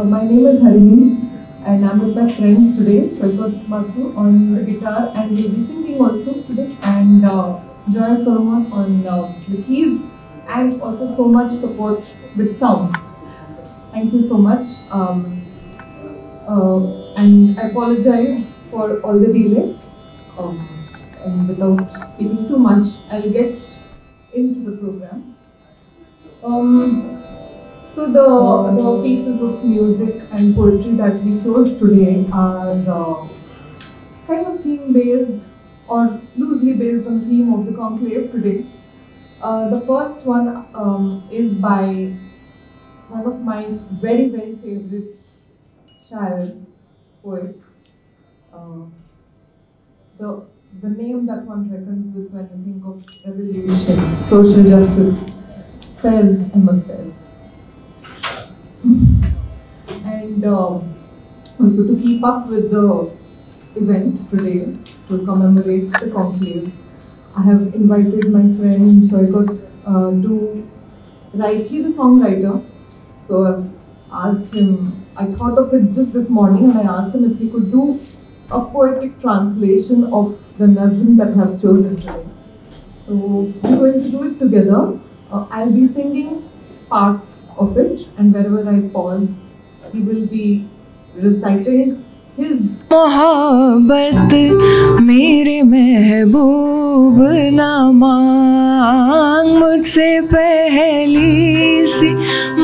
My name is Harini and I'm with my friends today, Shweta Basu on guitar and we'll be singing also today, and Joy Solomon on the keys, and also so much support with sound. Thank you so much. And I apologize for all the delay. And without speaking too much, I'll get into the program. So the pieces of music and poetry that we chose today are kind of theme based or loosely based on the theme of the conclave today. The first one is by one of my very favorite shairs, poets. The name that one reckons with when you think of revolution, social justice, Faiz Ahmad Faiz. And also to keep up with the event today, to commemorate the conclave, I have invited my friend Shoykot to write. He's a songwriter, so I've asked him, I thought of it just this morning and I asked him if he could do a poetic translation of the Nazm that I have chosen today. So we're going to do it together. I'll be singing parts of it, and wherever I pause, he will be reciting his. मोहब्बत मेरे महबूब ना मांग मुझसे पहली सी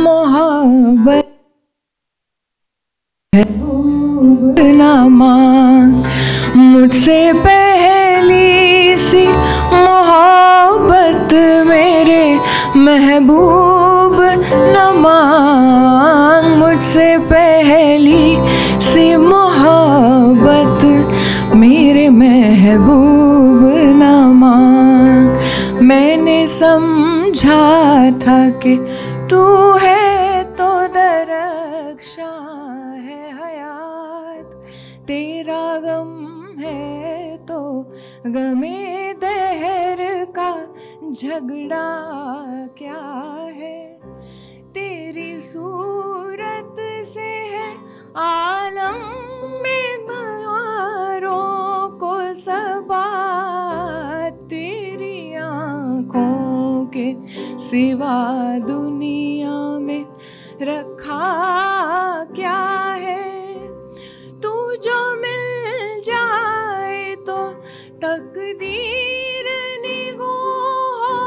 मोहब्बत ना मांग मुझसे पहली सी मोहब्बत मेरे महबूब न मांग मुझसे पहली सी मोहब्बत मेरे महबूब न मांग। मैंने समझा था कि तू है तो दरख्शां है हयात, तेरा गम है तो गमे दहर का झगड़ा क्या है। तेरी सूरत से है आलम में बहारों को सबा, तेरी आँखों के सिवा दुनिया में रखा क्या है। तू जो मिल जाए तो तकदीर निगो हो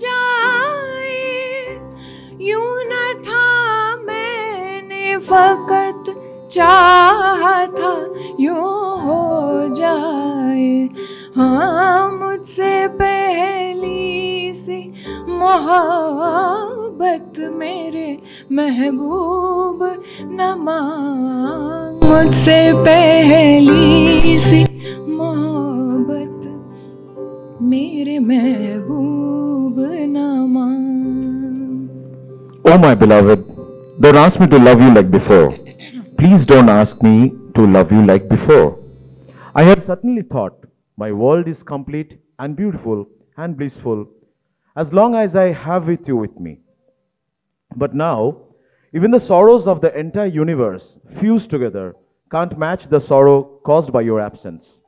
जाए, यूं न था मैंने फकत चाहा था यूं हो जाए। हाँ मुझसे पहली सी मोहब्बत मेरे महबूब न मांग, मुझसे पहली सी मोहब्बत मेरे महबूब न मांग। Oh my beloved, don't ask me to love you like before. Please don't ask me to love you like before. I had certainly thought my world is complete and beautiful and blissful as long as I have with you with me. But now, even the sorrows of the entire universe fused together can't match the sorrow caused by your absence.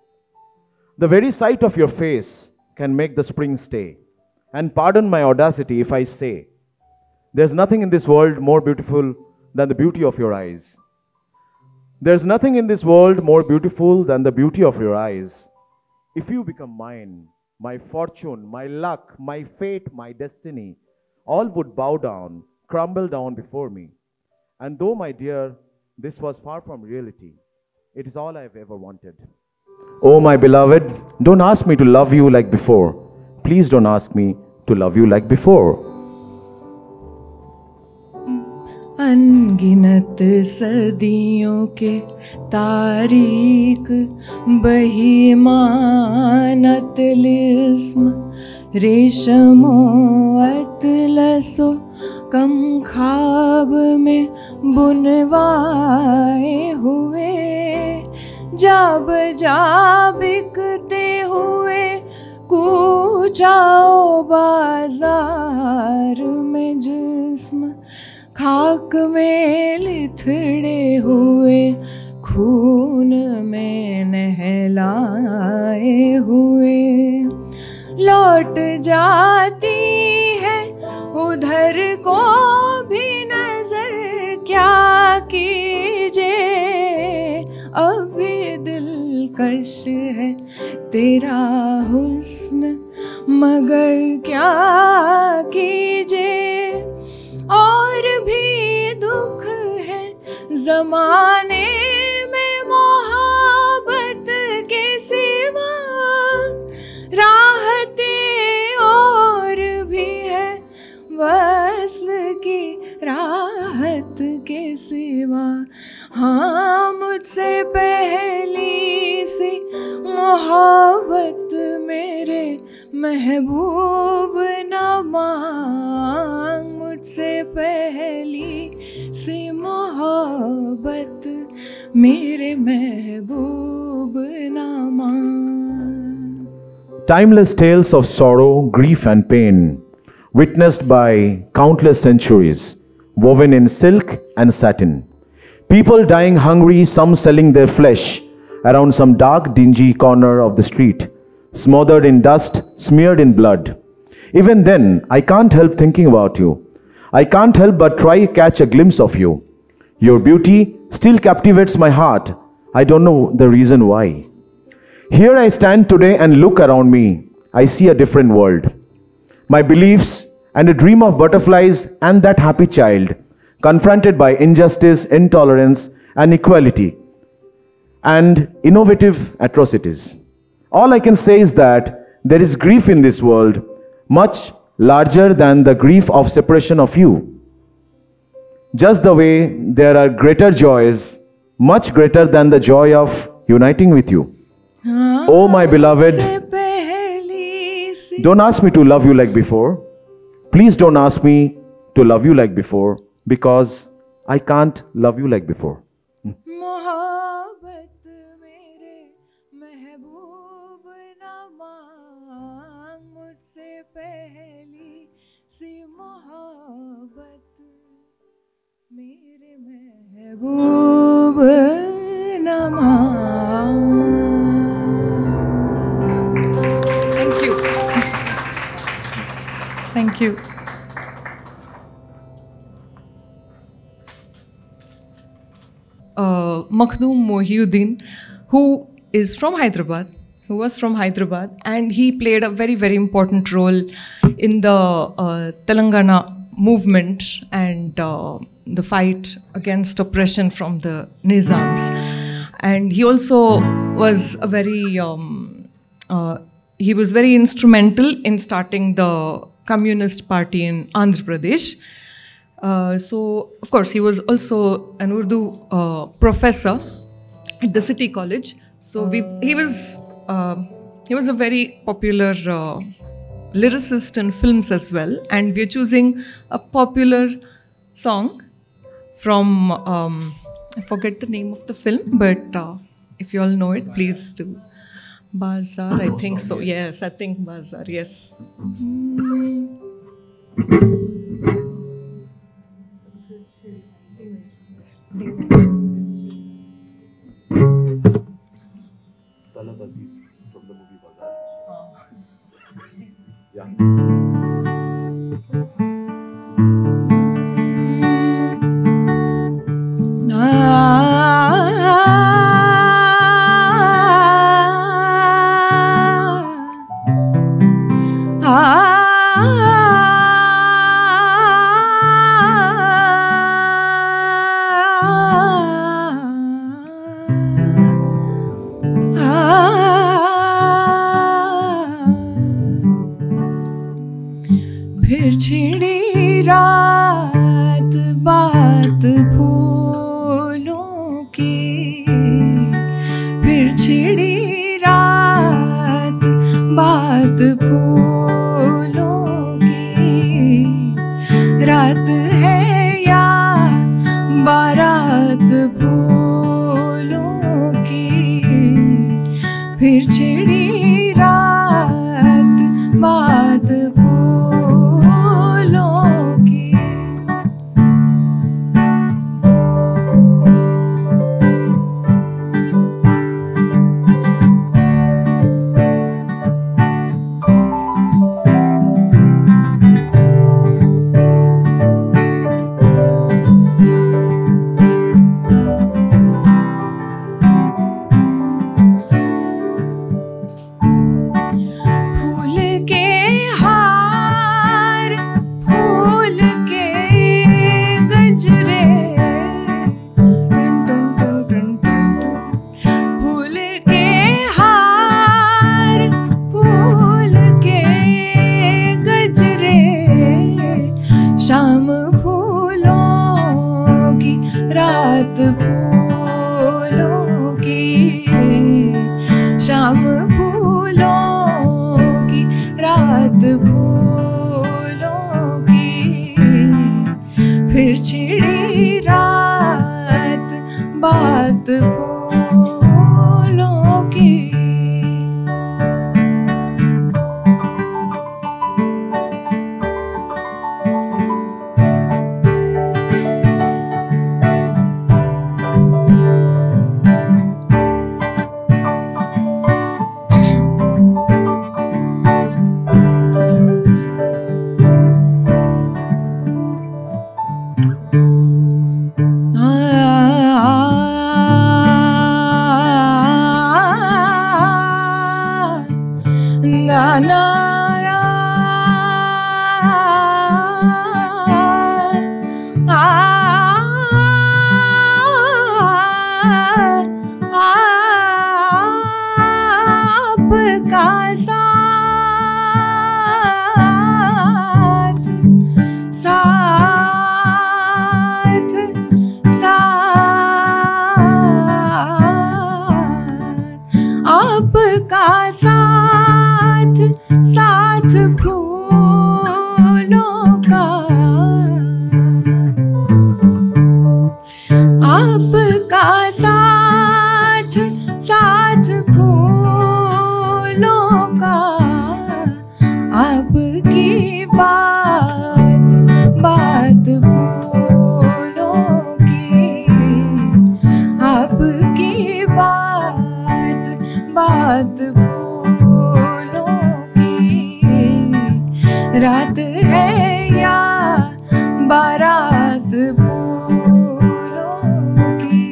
The very sight of your face can make the spring stay. And pardon my audacity if I say, there's nothing in this world more beautiful than the beauty of your eyes. There's nothing in this world more beautiful than the beauty of your eyes. If you become mine, my fortune, my luck, my fate, my destiny, all would bow down, crumble down before me. And though, my dear, this was far from reality, it is all I've ever wanted. Oh, my beloved, don't ask me to love you like before. Please don't ask me to love you like before. अनगिनत सदियों के तारीक बहीमानत लिस्म रेशमो अतलसो कम ख्वाब में बुनवाए हुए, जा बजा बिकते हुए कूचाओ बाजार में जिस्म खाक में लिथड़े हुए, खून में नहलाए हुए, लौट जाती है उधर को भी नजर, क्या कीजिए अभी दिलकश है तेरा हुस्न, मगर क्या कीजिए। और भी दुख है जमाने में मोहब्बत के सिवा, राहतें और भी है वस्ल की राहत के सिवा। हाँ, मुझसे पहली सी मोहब्बत मेरे महबूब न मांग, मुझसे पहली सी मोहब्बत मेरे महबूब न मांग। Timeless tales of sorrow, grief and pain, witnessed by countless centuries, woven in silk and satin. People dying hungry, some selling their flesh around some dark, dingy corner of the street, smothered in dust, smeared in blood. Even then, I can't help thinking about you. I can't help but try catch a glimpse of you. Your beauty still captivates my heart. I don't know the reason why. Here I stand today and look around me. I see a different world. My beliefs and a dream of butterflies and that happy child, confronted by injustice, intolerance, and equality, and innovative atrocities. All I can say is that there is grief in this world, much larger than the grief of separation of you. Just the way there are greater joys, much greater than the joy of uniting with you. Oh my beloved, don't ask me to love you like before. Please don't ask me to love you like before, because I can't love you like before. मोहब्बत मेरे महबूब न मांग, मुझसे पहली सी मोहब्बत मेरे महबूब न मांग। Thank you. Thank you. Makhdoom Mohiuddin, who is from Hyderabad, who was from Hyderabad, and he played a very, very important role in the Telangana movement and the fight against oppression from the Nizams. And he also was a very, he was very instrumental in starting the Communist Party in Andhra Pradesh. So, of course, he was also an Urdu professor at the City College. So, he was a very popular lyricist in films as well. And we are choosing a popular song from, I forget the name of the film, but if you all know it, please do. Bazaar, I think so. Yes, I think Bazaar, yes. Talab Aziz from the movie Bazaar. Yeah. फिर छिड़ी रात बात फूलों की, फिर छिड़ी रात बात फूलों की, रात है या बारात फूलों की, फिर छिड़ी रात बात फूलों की। फूलों की, आपकी बात फूलों की, रात है या बारात फूलों की।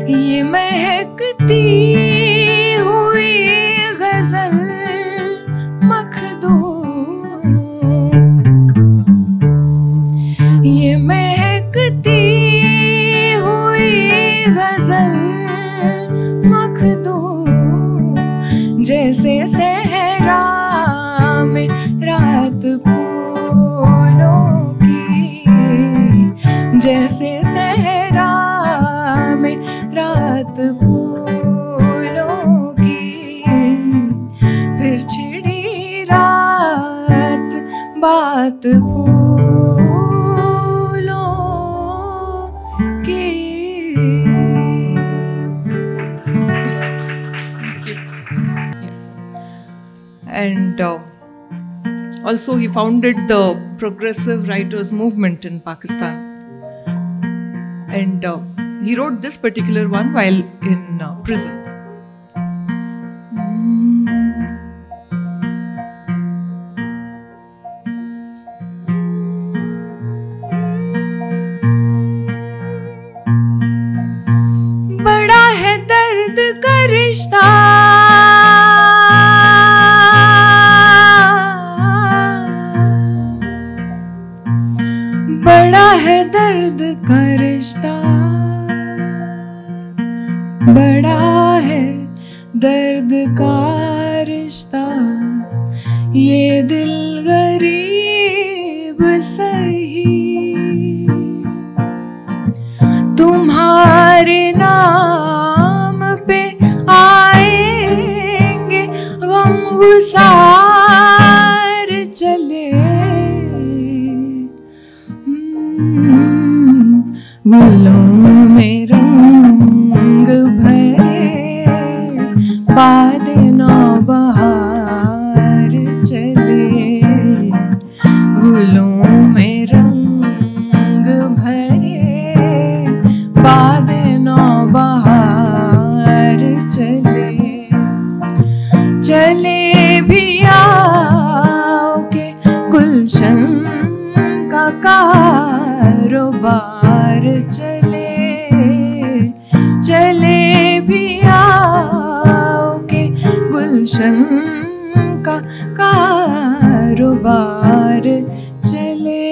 ये महकती हुई गजल मखदूम, ये महकती हुई गजल मखदूम, जैसे सहरा में रात फूलों की, जैसे सहरा में रात फूलों की, फिर छिड़ी रात बात फूलों की। And also he founded the progressive writers movement in Pakistan. And he wrote this particular one while in prison. बड़ा है दर्द का रिश्ता, बड़ा है दर्द का रिश्ता, बड़ा है दर्द का रिश्ता, ये दिल गरीब सही, तुम्हारे नाम पे आएंगे गम गुसार चले, गुलों में रंग भरे बाद नौबहार चले, गुलों में रंग भरे बाद नौबहार चले, चले भी आओ के गुलशन का कारोबार चले, चले भी आओ के गुलशन का कारोबार चले,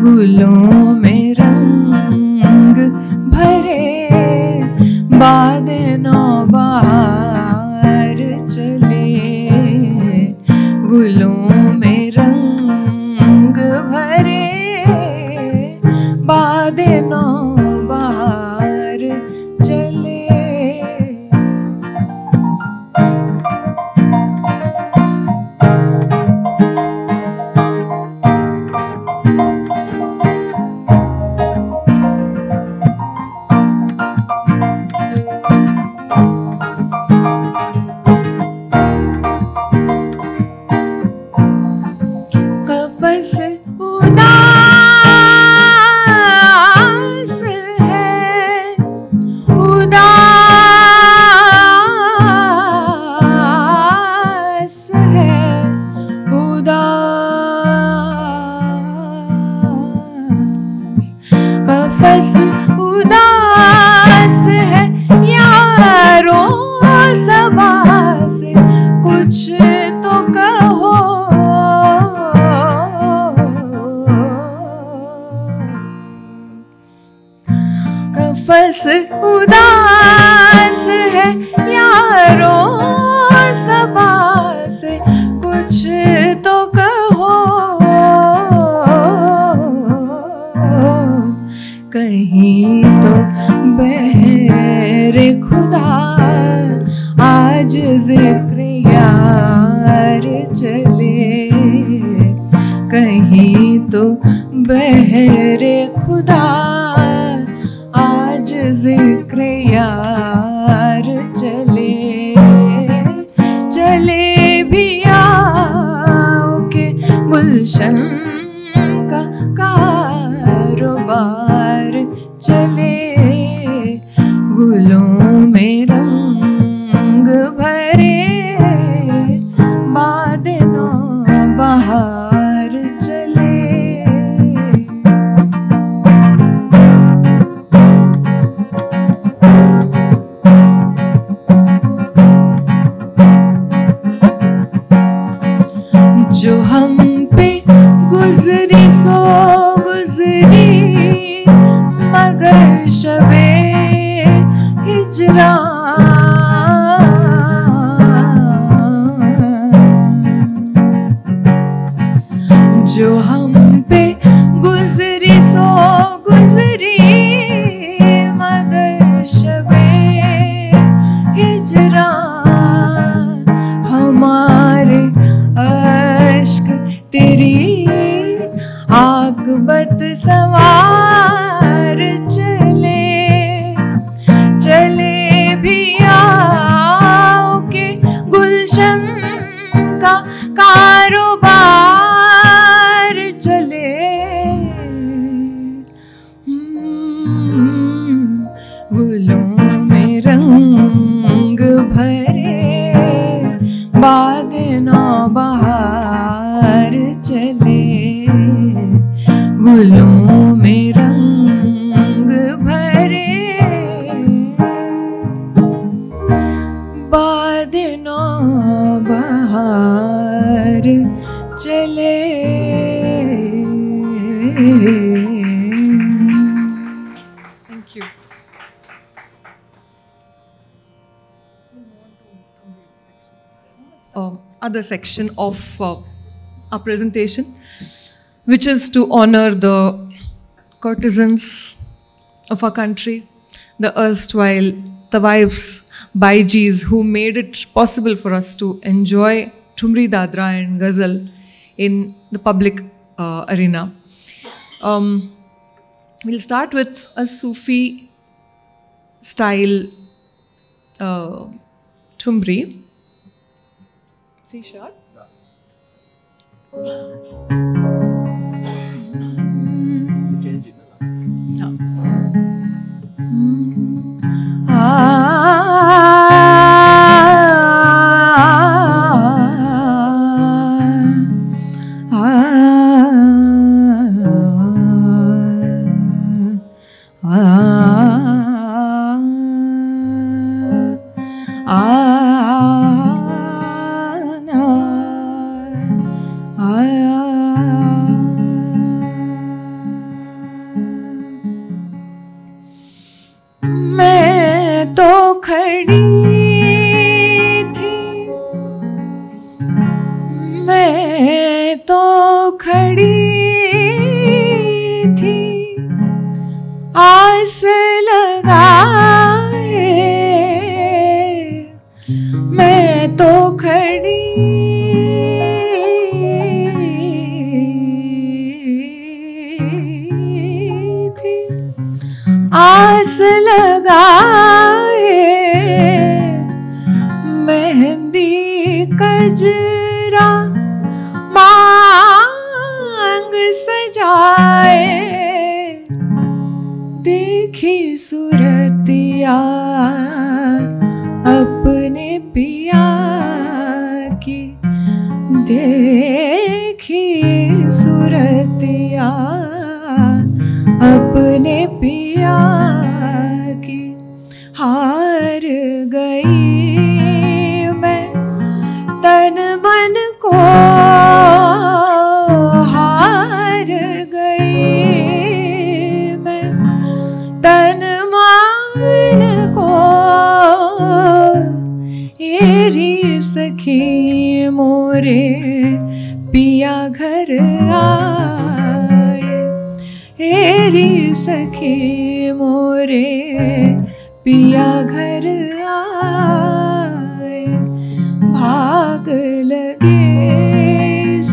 गुलों में रंग भरे बाद नौबहार चले, गुलों में रंग भरे बाद नौबहार चले। कफस उदास है, उदास है, उदास, कफस उदास है यारों सबा से कुछ तो कहो, कफस उदास है यारों सबा से कुछ तो कहो, का कारोबार चले, गुलों में रंग भरे, बाद नौ बहार चले। जो हम पे गुजरी सो गुजरी, मगर शबे हिजरा, जो हम पे गुजरी सो गुजरी, मगर शबे हिजरा, हमारे अश्क तेरी आकबत सवार चले, चले भी आओ के गुलशन का कारोबार चले। गुलों में रंग भरे, बाद नौ बहार चले, गुलों में रंग भरे, बाद नौ बहार चले। Thank you. Other section of our presentation, which is to honor the courtesans of our country, the erstwhile Tawaifs, Baijis, who made it possible for us to enjoy Thumri Dadra and Ghazal in the public arena. We'll start with a Sufi style Thumri. C sharp. मैं तो खड़ी थी, मैं तो खड़ी थी, आस लगाए, मैं तो खड़ी थी, आस लगाए, मेहंदी कजरा मांग सजाए, देखी सूरतिया अपने पिया की, देखी सूरतिया अपने पिया की, हार गई मैं तन मन को, हार गई मैं तन मन को, एरी सखी मोरे पिया घर आए, एरी सखी मोरे पिया घर आए, भाग लगे इस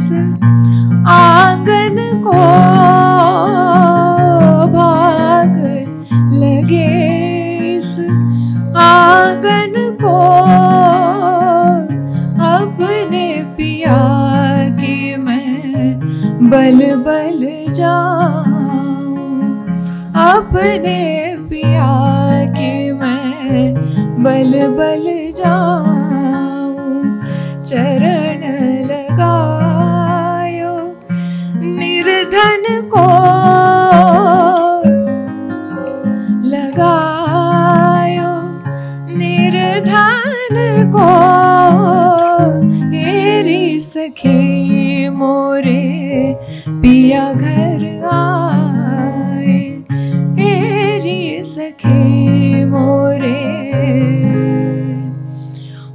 आंगन को, भाग लगे इस आंगन को, अपने पिया की मैं बल बल जाऊं, अपने पिया की मैं बल बल जाऊं। चरण लगायो निर्धन को, लगायो निर्धन को। हेरी सखी मोरे पिया घर आए, हेरी सखी मोरे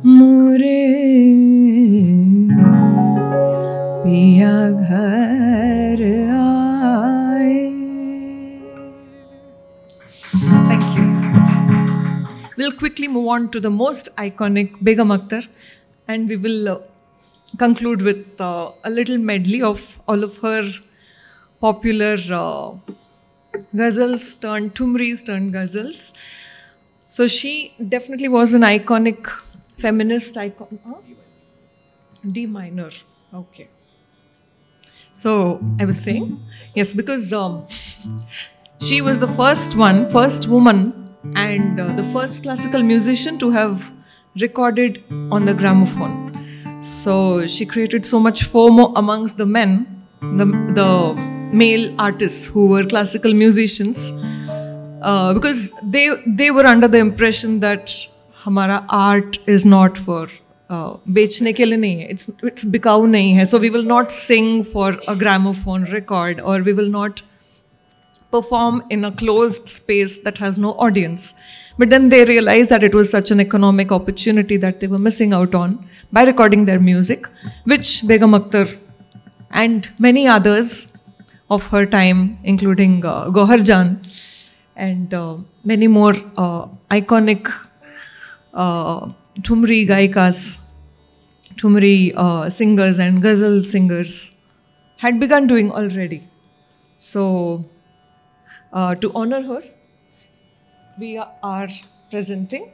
मोरे पिया घर आए। Thank you. We'll quickly move on to the most iconic Begum Akhtar, and we will conclude with a little medley of all of her popular ghazals turned Thumris turned ghazals. So she definitely was an iconic feminist icon. D minor. Okay. So I was saying, yes, because she was the first woman, and the first classical musician to have recorded on the gramophone. So she created so much FOMO amongst the men, the male artists who were classical musicians, because they were under the impression that हमारा art is not for बेचने के लिए नहीं है, it's बिकाऊ नहीं है, so we will not sing for a gramophone record, or we will not perform in a closed space that has no audience. But then they realized that it was such an economic opportunity that they were missing out on by recording their music, which Begum Akhtar and many others of her time, including Gohar Jan and many more iconic Thumri gaikas, Thumri singers and ghazal singers had begun doing already. So to honor her, we are presenting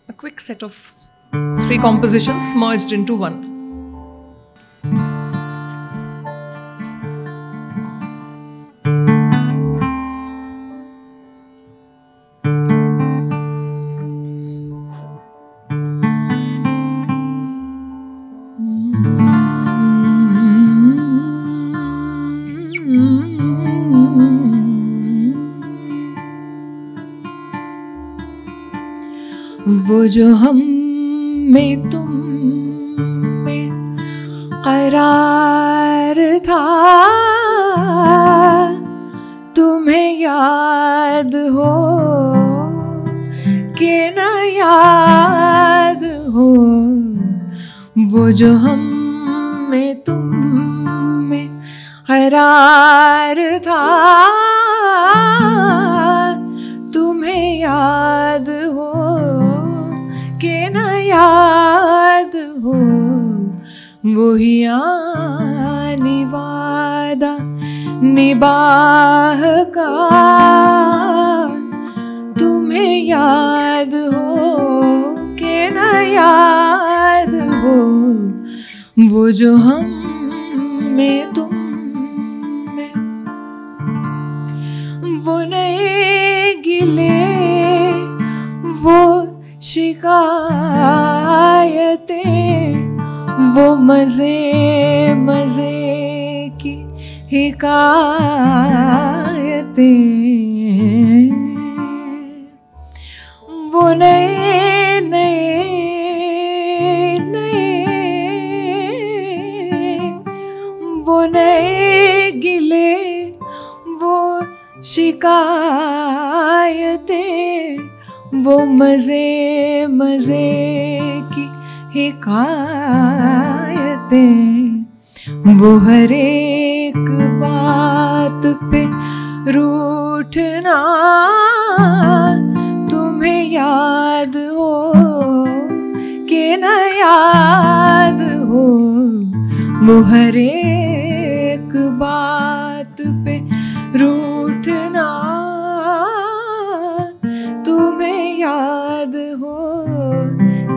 a quick set of 3 compositions merged into one. वो जो हम में तुम में करार था, तुम्हें याद हो कि न याद हो। वो जो हम में तुम में करार था, तुम्हें याद हो के न याद हो। वही आनी वादा निबाह का, तुम्हें याद हो के न याद हो। वो जो हम में तुम में, वो नए गिले वो शिकायतें, वो मजे मजे की हिकायतें, वो नए नए नए वो नए गिले वो शिकायतें, वो मजे मजे की हिकायतें, वो हर एक बात पे रूठना, तुम्हें याद हो कि न याद हो। वो हर एक बात पे रूठना, तुम्हें याद हो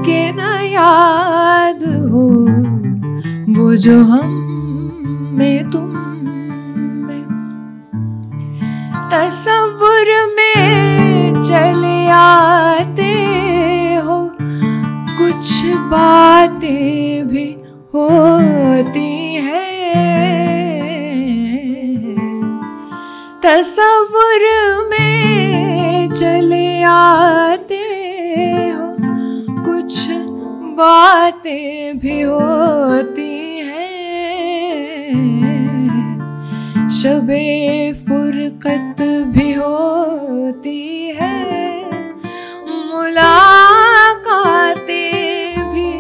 कि न याद हो। वो जो हम में तुम में, तसव्वुर में चले आते हो, कुछ बातें भी होती हैं। तसव्वुर में चले आते हो, कुछ बातें भी होती हैं। शबे फुरकत भी होती है, मुलाकातें भी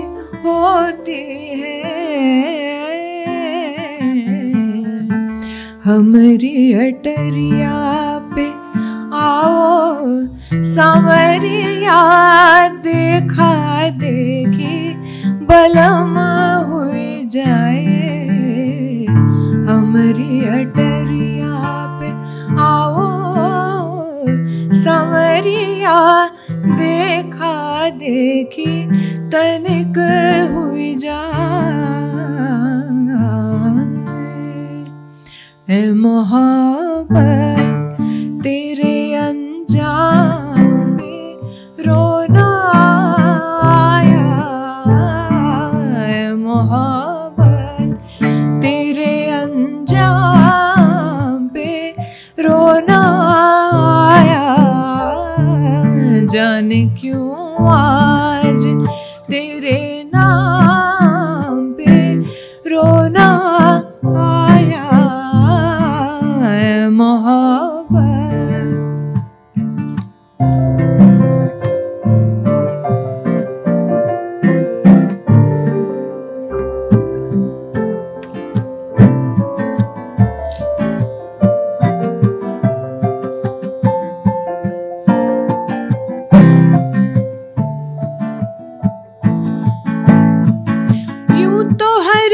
होती हैं। हमारी अटरिया पे आओ सांवरिया, देखा देखी बलम हुई जाए। हमारी अटरिया पे आओ सांवरिया, देखा देखी तनिक हुई जाए। ए मोहब्बत तेरे अंजाम में रोना आया। ए मोहब्बत तेरे अंजाम पे रोना आया। जाने क्यों आज तेरे नाम पे रोना आया। मोहब्बत यूं तो हर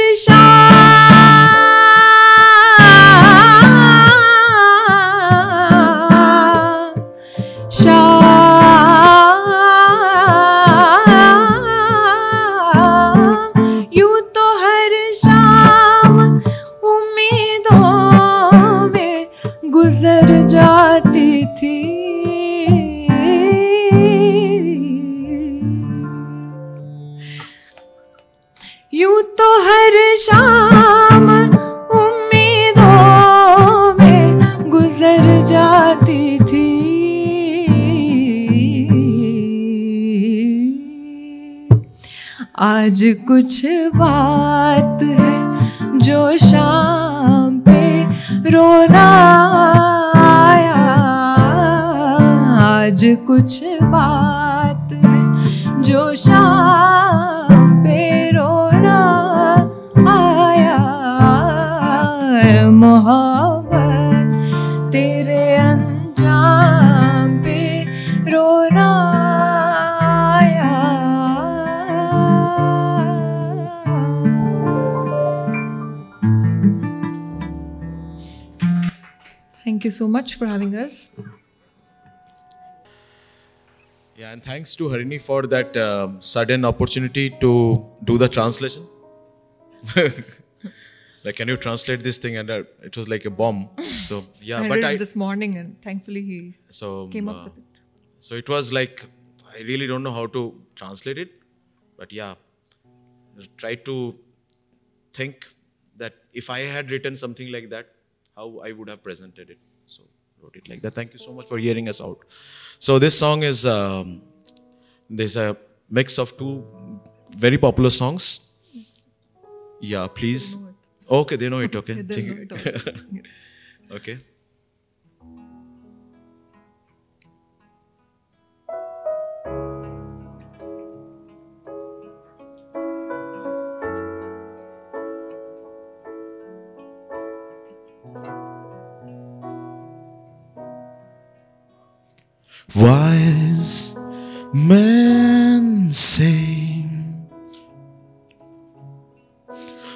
जाती थी। यूं तो हर शाम उम्मीदों में गुजर जाती थी। आज कुछ बात है जो शाम पे रोना आया। आज कुछ बात है जो शाम पे रोना आया। मोहब्बत तेरे अंजाम पे रोना आया। Thank you so much for having us. Yeah, and thanks to Harini for that sudden opportunity to do the translation. Like, can you translate this thing? And it was like a bomb. So yeah, I but read it this morning, and thankfully he came up with it. So it was like, I really don't know how to translate it, but yeah, try to think that if I had written something like that, how I would have presented it. So wrote it like that. Thank you so much for hearing us out. So this song is there's a mix of two very popular songs. Yeah, please. Okay, they know it. Okay, They know it already. Yeah. Okay. Wise men say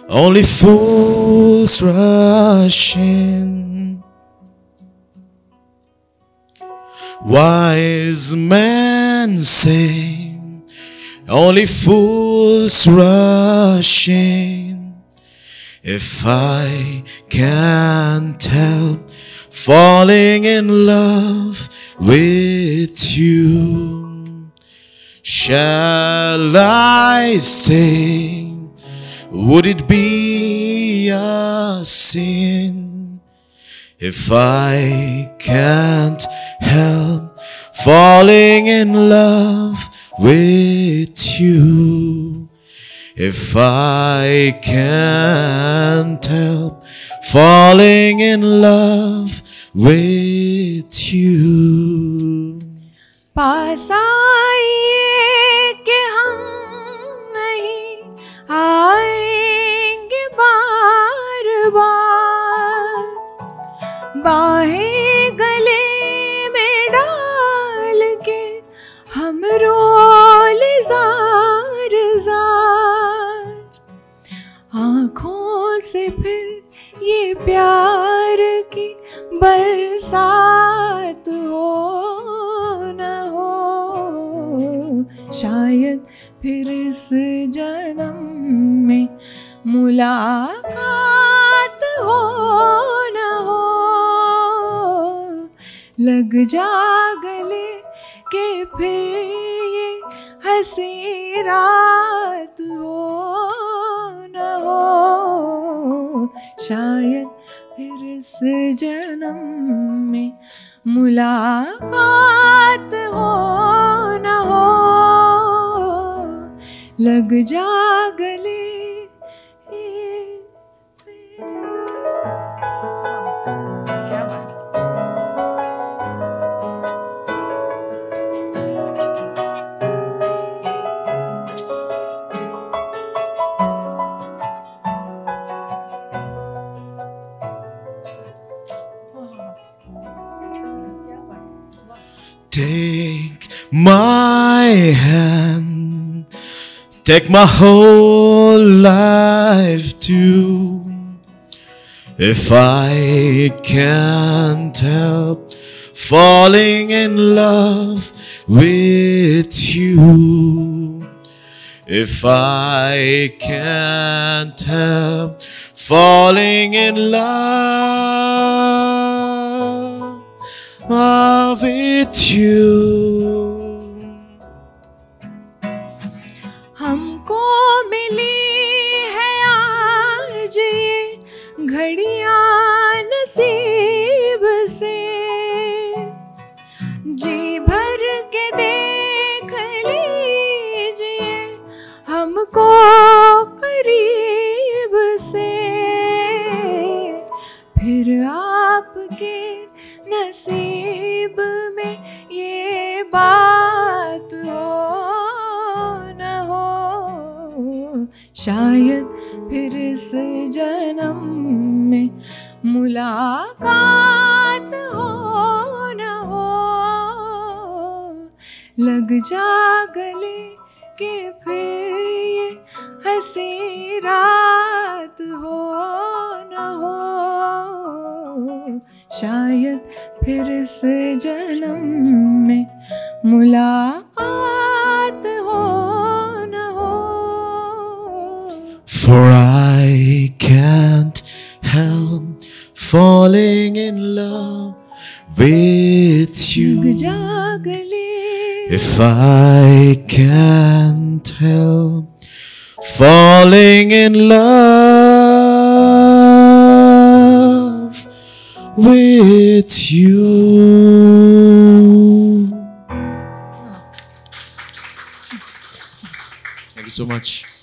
only fools rush in. Wise men say only fools rush in. If I can't help falling in love with you, shall I stay? Would it be a sin if I can't help falling in love with you? If I can't help falling in love with you. पास आइए कि हम नहीं आएंगे बार बार, बाहें गले में डाल के हम रोल जार जार, आँखों से फिर ये प्यार की बरसात हो न हो, शायद फिर इस जन्म में मुलाकात हो न हो। लग जा गले के फिर ये हंसी रात हो न हो, शायद फिर इस जन्म में मुलाकात हो न हो। लग जा गले Take my hand, take my whole life too. If I can't help falling in love with you, if I can't help falling in love with you. हमको मिली है आज ये घड़ियां नसीब से, जी भर के देख लीजिए हमको करीब से, फिर आपके नसीब में ये बात हो न हो, शायद फिर इस जन्म में मुलाकात हो न हो। लग जा गले के फिर ये हंसी रात हो न हो, शायद फिर इस जन्म में मुलाकात हो न हो। For I can't help falling in love with you. लग जा गले If I can't help falling in love with you. Thank you so much.